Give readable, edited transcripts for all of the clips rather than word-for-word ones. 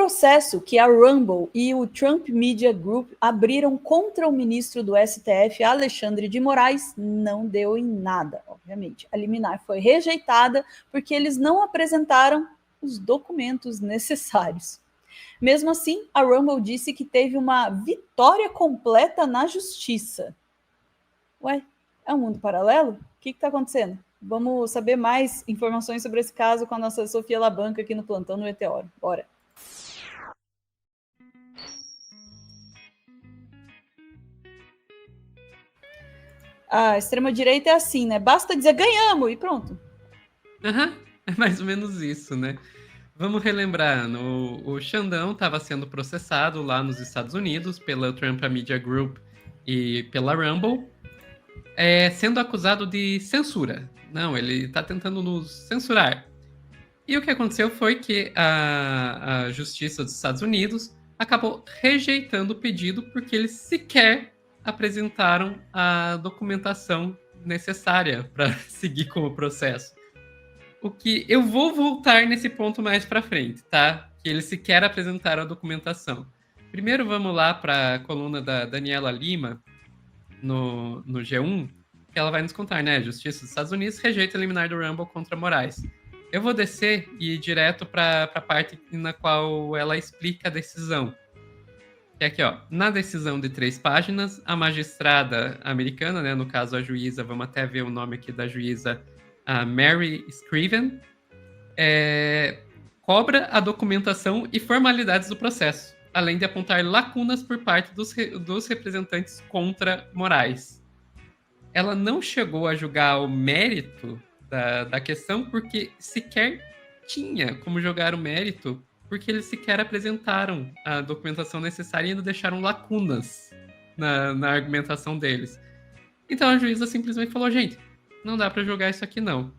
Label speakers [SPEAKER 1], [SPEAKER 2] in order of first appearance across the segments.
[SPEAKER 1] processo que a Rumble e o Trump Media Group abriram contra o ministro do STF, Alexandre de Moraes, não deu em nada, obviamente. A liminar foi rejeitada porque eles não apresentaram os documentos necessários. Mesmo assim, a Rumble disse que teve uma vitória completa na justiça. Ué, é um mundo paralelo? O que está acontecendo? Vamos saber mais informações sobre esse caso com a nossa Sofia Labanca aqui no Plantão no Meteoro. Bora! A extrema-direita é assim, né? Basta dizer ganhamos e pronto.
[SPEAKER 2] É mais ou menos isso, né? Vamos relembrar, o Xandão estava sendo processado lá nos Estados Unidos pela Trump Media Group e pela Rumble, sendo acusado de censura. Não, ele está tentando nos censurar. E o que aconteceu foi que a Justiça dos Estados Unidos acabou rejeitando o pedido porque eles sequer apresentaram a documentação necessária para seguir com o processo. O que eu vou voltar nesse ponto mais para frente, tá? Que eles sequer apresentaram a documentação. Primeiro vamos lá para a coluna da Daniela Lima no G1, que ela vai nos contar, né? A Justiça dos Estados Unidos rejeita a liminar do Rumble contra Moraes. Eu vou descer e ir direto para a parte na qual ela explica a decisão. Que é aqui, ó. Na decisão de 3 páginas, a magistrada americana, né, no caso a juíza, vamos até ver o nome aqui da juíza, a Mary Scriven, cobra a documentação e formalidades do processo, além de apontar lacunas por parte dos representantes contra Moraes. Ela não chegou a julgar o mérito da questão porque sequer tinha como julgar o mérito, porque eles sequer apresentaram a documentação necessária e ainda deixaram lacunas na argumentação deles. Então a juíza simplesmente falou, gente, não dá para julgar isso aqui não.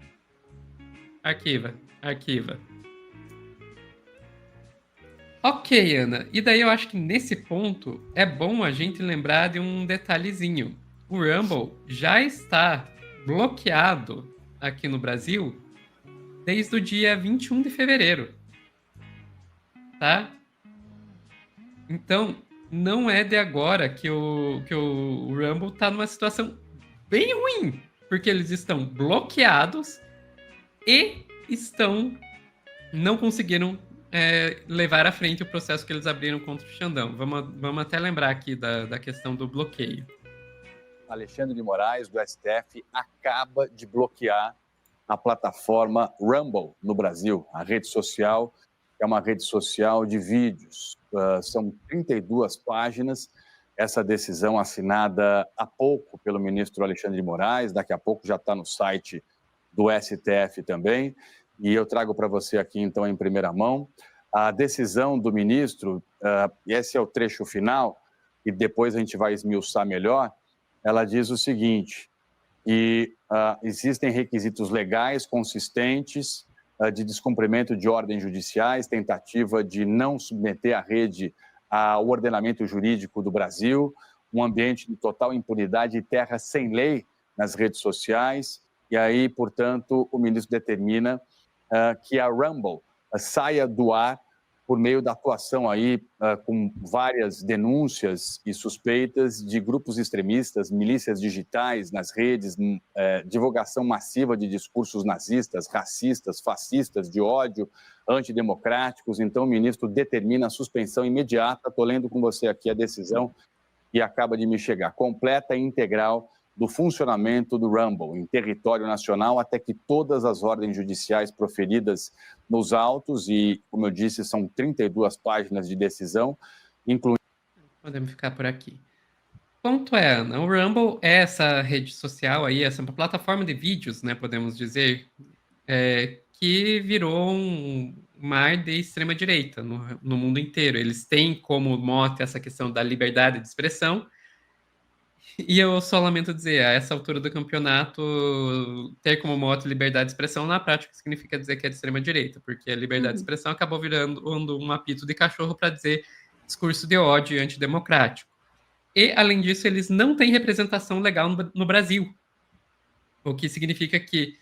[SPEAKER 2] Arquiva. Ok, Ana. E daí eu acho que nesse ponto é bom a gente lembrar de um detalhezinho. O Rumble já está bloqueado aqui no Brasil desde o dia 21 de fevereiro. Tá? Então, não é de agora que o Rumble está numa situação bem ruim, porque eles estão bloqueados e não conseguiram levar à frente o processo que eles abriram contra o Xandão. Vamos até lembrar aqui da questão do bloqueio.
[SPEAKER 3] Alexandre de Moraes, do STF, acaba de bloquear a plataforma Rumble no Brasil. A rede social é uma rede social de vídeos. São 32 páginas. Essa decisão assinada há pouco pelo ministro Alexandre de Moraes, daqui a pouco já está no site do STF também. E eu trago para você aqui, então, em primeira mão, a decisão do ministro, esse é o trecho final, e depois a gente vai esmiuçar melhor. Ela diz o seguinte, que existem requisitos legais consistentes de descumprimento de ordens judiciais, tentativa de não submeter a rede ao ordenamento jurídico do Brasil, um ambiente de total impunidade e terra sem lei nas redes sociais. E aí, portanto, o ministro determina que a Rumble saia do ar por meio da atuação aí com várias denúncias e suspeitas de grupos extremistas, milícias digitais nas redes, divulgação massiva de discursos nazistas, racistas, fascistas, de ódio, antidemocráticos. Então, o ministro determina a suspensão imediata. Estou lendo com você aqui a decisão que acaba de me chegar, completa e integral do funcionamento do Rumble em território nacional até que todas as ordens judiciais proferidas nos autos, e, como eu disse, são 32 páginas de decisão, incluindo...
[SPEAKER 2] Podemos ficar por aqui. Ponto é, Ana, o Rumble é essa rede social aí, essa plataforma de vídeos, né, podemos dizer, que virou um mar de extrema-direita no mundo inteiro. Eles têm como mote essa questão da liberdade de expressão. E eu só lamento dizer, a essa altura do campeonato, ter como mote liberdade de expressão, na prática, significa dizer que é de extrema-direita, porque a liberdade de expressão acabou virando um apito de cachorro para dizer discurso de ódio antidemocrático. E, além disso, eles não têm representação legal no Brasil. O que significa que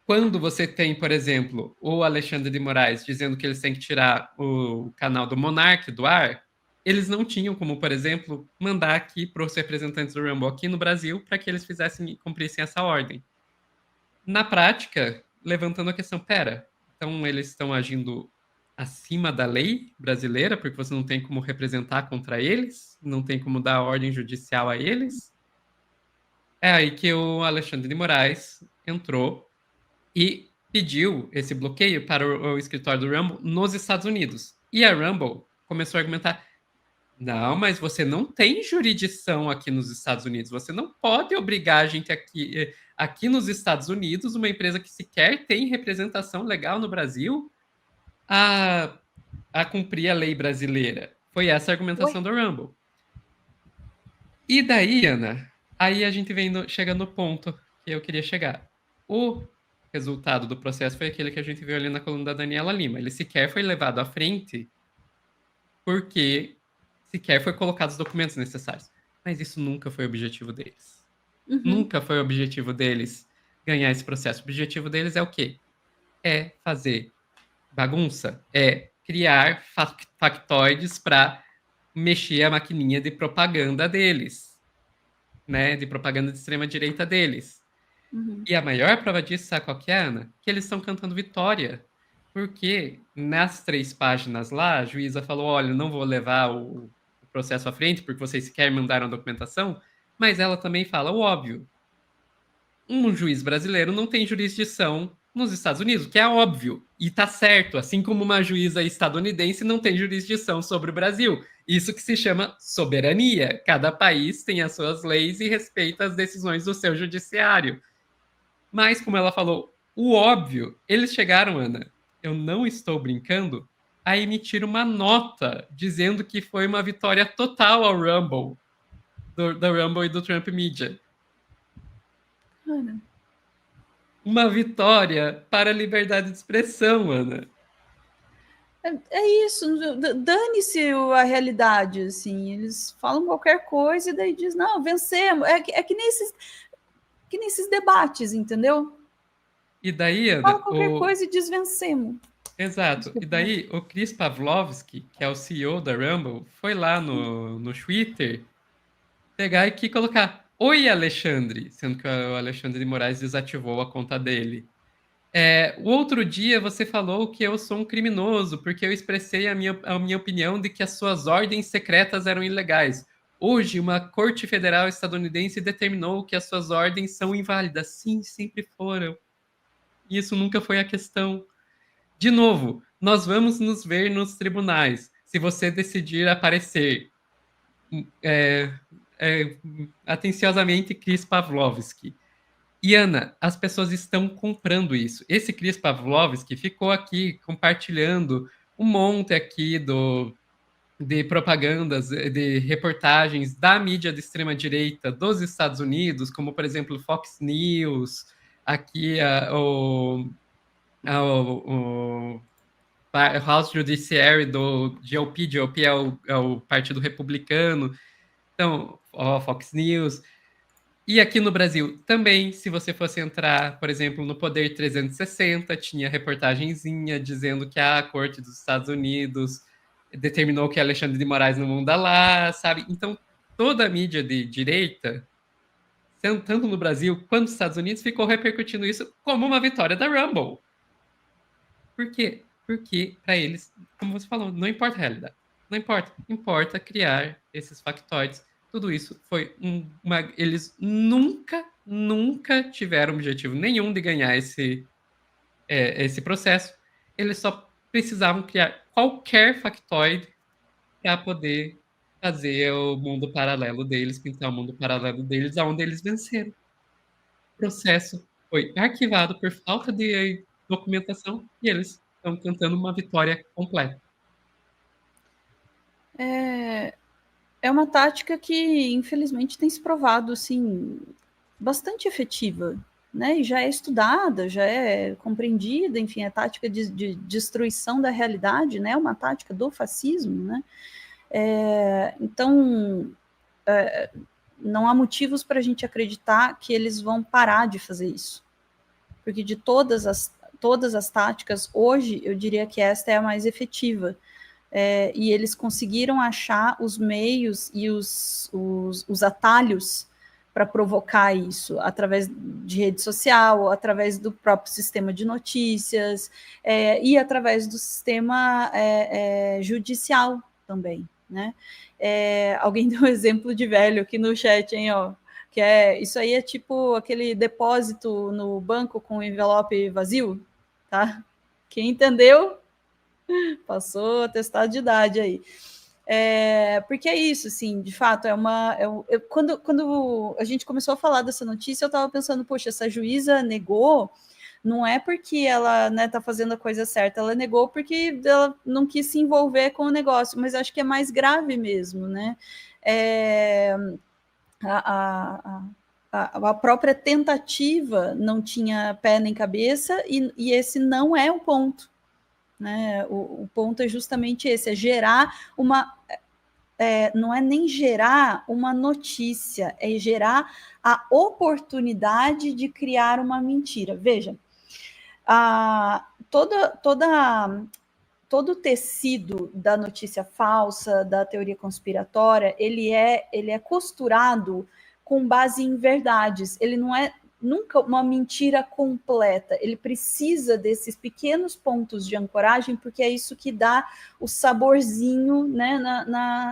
[SPEAKER 2] quando você tem, por exemplo, o Alexandre de Moraes dizendo que eles têm que tirar o canal do Monark do ar, eles não tinham como, por exemplo, mandar aqui para os representantes do Rumble aqui no Brasil para que eles cumprissem essa ordem. Na prática, levantando a questão, então eles estão agindo acima da lei brasileira, porque você não tem como representar contra eles, não tem como dar ordem judicial a eles. É aí que o Alexandre de Moraes entrou e pediu esse bloqueio para o escritório do Rumble nos Estados Unidos. E a Rumble começou a argumentar: não, mas você não tem jurisdição aqui nos Estados Unidos. Você não pode obrigar a gente aqui nos Estados Unidos, uma empresa que sequer tem representação legal no Brasil, a cumprir a lei brasileira. Foi essa a argumentação do Rumble. E daí, Ana, aí a gente chega no ponto que eu queria chegar. O resultado do processo foi aquele que a gente viu ali na coluna da Daniela Lima. Ele sequer foi levado à frente porque sequer foi colocado os documentos necessários. Mas isso nunca foi o objetivo deles.
[SPEAKER 1] Uhum.
[SPEAKER 2] Nunca foi o objetivo deles ganhar esse processo. O objetivo deles é o quê? É fazer bagunça. É criar factoides para mexer a maquininha de propaganda deles. Né? De propaganda de extrema-direita deles.
[SPEAKER 1] Uhum.
[SPEAKER 2] E a maior prova disso, sabe qual que é, Ana? Que eles estão cantando vitória. Porque nas 3 páginas lá, a juíza falou: olha, não vou levar o processo à frente porque vocês sequer mandaram a documentação, mas ela também fala o óbvio. Um juiz brasileiro não tem jurisdição nos Estados Unidos, que é óbvio, e tá certo, assim como uma juíza estadunidense não tem jurisdição sobre o Brasil. Isso que se chama soberania. Cada país tem as suas leis e respeita as decisões do seu judiciário. Mas, como ela falou, o óbvio, eles chegaram, Ana, eu não estou brincando, a emitir uma nota dizendo que foi uma vitória total ao Rumble, da Rumble e do Trump Media.
[SPEAKER 1] Ana.
[SPEAKER 2] Uma vitória para a liberdade de expressão, Ana.
[SPEAKER 1] É isso, dane-se a realidade, assim, eles falam qualquer coisa e daí diz, não, vencemos, é que nem esses debates, entendeu?
[SPEAKER 2] E daí, Ana,
[SPEAKER 1] fala qualquer coisa e diz vencemos.
[SPEAKER 2] Exato. E daí, o Chris Pavlovski, que é o CEO da Rumble, foi lá no Twitter pegar e colocar: oi, Alexandre, sendo que o Alexandre de Moraes desativou a conta dele. O outro dia você falou que eu sou um criminoso porque eu expressei a minha opinião de que as suas ordens secretas eram ilegais. Hoje, uma corte federal estadunidense determinou que as suas ordens são inválidas. Sim, sempre foram. Isso nunca foi a questão. De novo, nós vamos nos ver nos tribunais. Se você decidir aparecer atenciosamente Chris Pavlovski. E, Ana, as pessoas estão comprando isso. Esse Chris Pavlovski ficou aqui compartilhando um monte aqui de propagandas, de reportagens da mídia de extrema-direita dos Estados Unidos, como, por exemplo, Fox News, aqui o House Judiciary do GOP. GOP é o Partido Republicano. Então, Fox News. E aqui no Brasil também, se você fosse entrar, por exemplo, no Poder 360, tinha reportagenzinha dizendo que a Corte dos Estados Unidos determinou que Alexandre de Moraes não manda lá, sabe? Então, toda a mídia de direita, tanto no Brasil quanto nos Estados Unidos, ficou repercutindo isso como uma vitória da Rumble. Por quê? Porque, para eles, como você falou, não importa a realidade. Não importa. Importa criar esses factoides. Tudo isso foi eles nunca tiveram objetivo nenhum de ganhar esse processo. Eles só precisavam criar qualquer factoide para poder fazer o mundo paralelo deles, pintar o mundo paralelo deles, aonde eles venceram. O processo foi arquivado por falta de documentação e eles estão cantando uma vitória completa.
[SPEAKER 1] É uma tática que, infelizmente, tem se provado, assim, bastante efetiva, né? E já é estudada, já é compreendida, enfim, a tática de destruição da realidade, né? Uma tática do fascismo, né? Então, não há motivos para a gente acreditar que eles vão parar de fazer isso. porque de todas as táticas, hoje, eu diria que esta é a mais efetiva. E eles conseguiram achar os meios e os atalhos para provocar isso, através de rede social, através do próprio sistema de notícias, e através do sistema judicial também, né? Alguém deu um exemplo de velho aqui no chat, hein, ó, que isso aí é tipo aquele depósito no banco com envelope vazio, tá? Quem entendeu, passou atestado de idade aí. Porque é isso, assim, de fato, quando a gente começou a falar dessa notícia, eu estava pensando, poxa, essa juíza negou, não é porque ela está fazendo a coisa certa, ela negou porque ela não quis se envolver com o negócio, mas acho que é mais grave mesmo, né? A própria tentativa não tinha pé nem cabeça, e esse não é o ponto, né? O ponto é justamente esse, é gerar uma... não é nem gerar uma notícia, é gerar a oportunidade de criar uma mentira. Veja, todo o tecido da notícia falsa, da teoria conspiratória, ele é costurado com base em verdades. Ele não é nunca uma mentira completa. Ele precisa desses pequenos pontos de ancoragem, porque é isso que dá o saborzinho, né,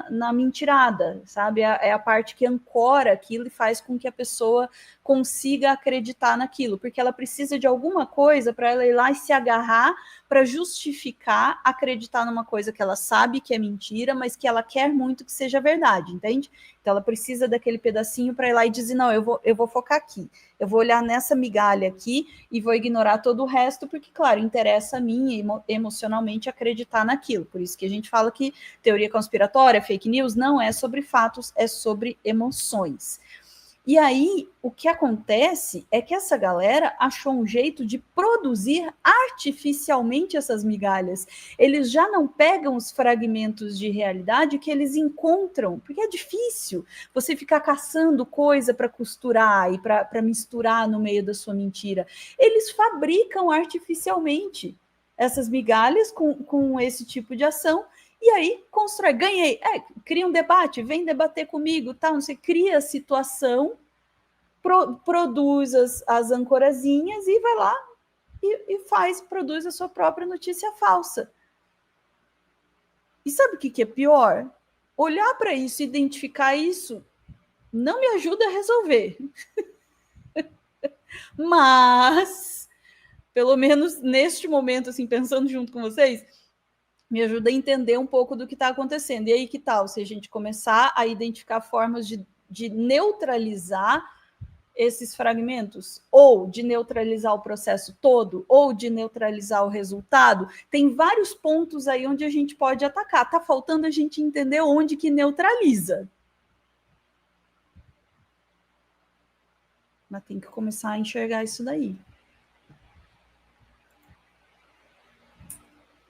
[SPEAKER 1] na mentirada, sabe? É a parte que ancora aquilo e faz com que a pessoa consiga acreditar naquilo, porque ela precisa de alguma coisa para ela ir lá e se agarrar para justificar acreditar numa coisa que ela sabe que é mentira, mas que ela quer muito que seja verdade, entende? Então ela precisa daquele pedacinho para ir lá e dizer, não, eu vou focar aqui, eu vou olhar nessa migalha aqui e vou ignorar todo o resto, porque, claro, interessa a mim emocionalmente acreditar naquilo. Por isso que a gente fala que teoria conspiratória, fake news, não é sobre fatos, é sobre emoções. E aí, o que acontece é que essa galera achou um jeito de produzir artificialmente essas migalhas. Eles já não pegam os fragmentos de realidade que eles encontram, porque é difícil você ficar caçando coisa para costurar e para misturar no meio da sua mentira. Eles fabricam artificialmente essas migalhas com esse tipo de ação. E aí, constrói, ganhei, cria um debate, vem debater comigo, tá? Não sei, cria a situação, produz as ancorazinhas e vai lá e produz a sua própria notícia falsa. E sabe o que é pior? Olhar para isso, identificar isso, não me ajuda a resolver. Mas, pelo menos neste momento, assim, pensando junto com vocês, me ajuda a entender um pouco do que está acontecendo. E aí, que tal se a gente começar a identificar formas de neutralizar esses fragmentos, ou de neutralizar o processo todo, ou de neutralizar o resultado? Tem vários pontos aí onde a gente pode atacar. Está faltando a gente entender onde que neutraliza. Mas tem que começar a enxergar isso daí.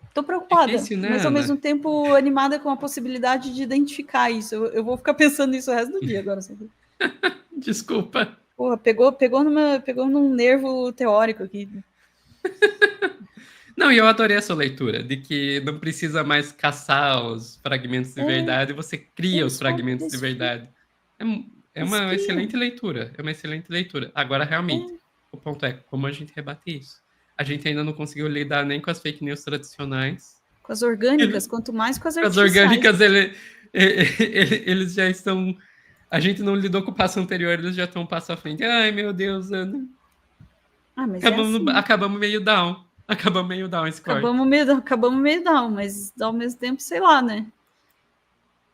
[SPEAKER 1] Estou preocupada,
[SPEAKER 2] difícil, né,
[SPEAKER 1] mas ao
[SPEAKER 2] Ana?
[SPEAKER 1] mesmo tempo animada com a possibilidade de identificar isso. Eu vou ficar pensando nisso o resto do dia agora.
[SPEAKER 2] Desculpa.
[SPEAKER 1] Porra, pegou num nervo teórico aqui.
[SPEAKER 2] Não, e eu adorei a sua leitura, de que não precisa mais caçar os fragmentos de verdade, você cria os fragmentos de verdade. É uma excelente leitura, é uma excelente leitura. Agora, realmente, o ponto é como a gente rebate isso. A gente ainda não conseguiu lidar nem com as fake news tradicionais.
[SPEAKER 1] Com as orgânicas, quanto mais com as
[SPEAKER 2] artificiais. As orgânicas, eles já estão... A gente não lidou com o passo anterior, eles já estão um passo à frente. Ai, meu Deus, Ana.
[SPEAKER 1] Mas
[SPEAKER 2] acabamos meio down. Acabamos meio down esse corte.
[SPEAKER 1] Acabamos meio down, mas ao mesmo tempo, sei lá, né?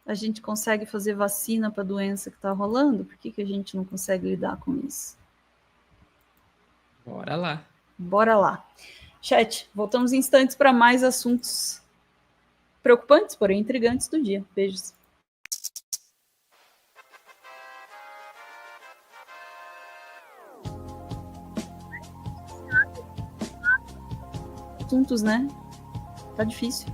[SPEAKER 1] A gente consegue fazer vacina para a doença que está rolando? Por que a gente não consegue lidar com isso?
[SPEAKER 2] Bora lá.
[SPEAKER 1] Bora lá. Chat, voltamos em instantes para mais assuntos preocupantes, porém intrigantes do dia. Beijos. Assuntos, né? Tá difícil.